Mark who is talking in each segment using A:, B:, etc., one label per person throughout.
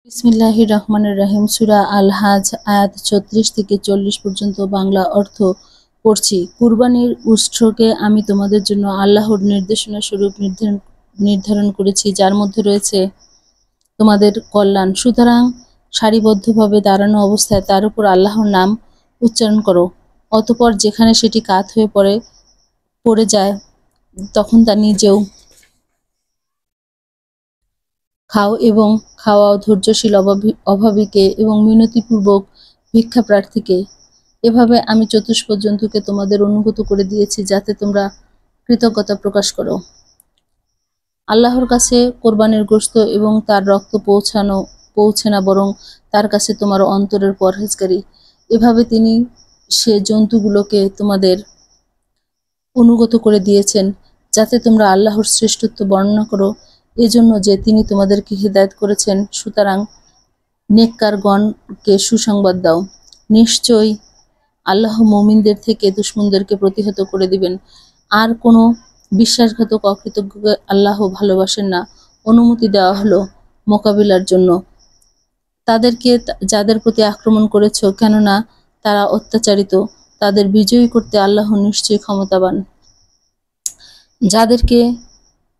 A: বিসমিল্লাহির রহমানির রহিম। সূরা আল হাজ আয়াত ৩৬ থেকে ৪০ পর্যন্ত। বাংলা অর্থ পড়ছি। কুরবানির উৎসকে আমি তোমাদের জন্য আল্লাহর নির্দেশনা স্বরূপ নির্ধারণ করেছি, যার মধ্যে রয়েছে তোমাদের কল্যাণ। সুতরাং সারিবদ্ধভাবে দাঁড়ানো অবস্থায় তার উপর আল্লাহর নাম উচ্চারণ করো। অতঃপর যেখানে সেটি কাত হয়ে পড়ে যায়, তখন তা নিজেও খাও এবং খাওয়াও ধৈর্যশীল অভাবীকে এবং মিনতিপূর্বক ভিক্ষা প্রার্থীকে। এভাবে আমি চতুষ্পদ জন্তুকে তোমাদের অনুগত করে দিয়েছি, যাতে তোমরা কৃতজ্ঞতা প্রকাশ করো। আল্লাহর কাছে কোরবানির গোশত এবং তার রক্ত পৌঁছে না, বরং তার কাছে তোমার অন্তরের পরহেজগারী। এভাবে তিনি সে জন্তুগুলোকে তোমাদের অনুগত করে দিয়েছেন, যাতে তোমরা আল্লাহর শ্রেষ্ঠত্ব বর্ণনা করো, এজন্য যে তিনি তোমাদেরকে হিদায়াত করেছেন। সুতরাং নেককারগণকে সুসংবাদ দাও। নিশ্চয়ই আল্লাহ মুমিনদের থেকে দুশমনদেরকে প্রতিহত করে দিবেন। আর কোনো বিশ্বাসঘাতক অকৃতজ্ঞকে আল্লাহ ভালোবাসেন না। অনুমতি দেওয়া হলো মোকাবিলার জন্য তাদেরকে, যাদের প্রতি আক্রমণ করেছ, কেননা তারা অত্যাচারিত। তাদের বিজয়ী করতে আল্লাহ নিশ্চয়ই ক্ষমতাবান। যাদেরকে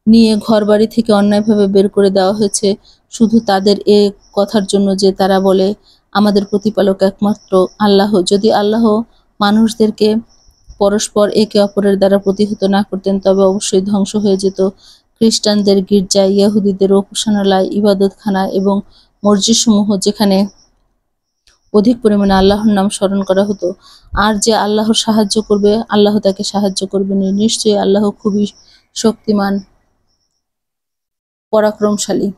A: নিয়ে ঘরবাড়ি থেকে অন্যায়ভাবে বের করে দেওয়া হয়েছে, শুধু তাদের এ কথার জন্য যে তারা বলে, আমাদের প্রতিপালক একমাত্র আল্লাহ। যদি আল্লাহ মানুষদেরকে পরস্পর একে অপরের দ্বারা প্রতিহত না করতেন, তবে অবশ্যই ধ্বংস হয়ে যেত খ্রিস্টানদের গির্জা, ইহুদিদের উপাসনালয়, ইবাদতখানা এবং মসজিদসমূহ, যেখানে অধিক পরিমাণে আল্লাহর নাম স্মরণ করা হতো। আর যে আল্লাহর সাহায্য করবে, আল্লাহ তাকে সাহায্য করবেন। নিশ্চয়ই আল্লাহ খুবই শক্তিমান, পরাক্রমশালী।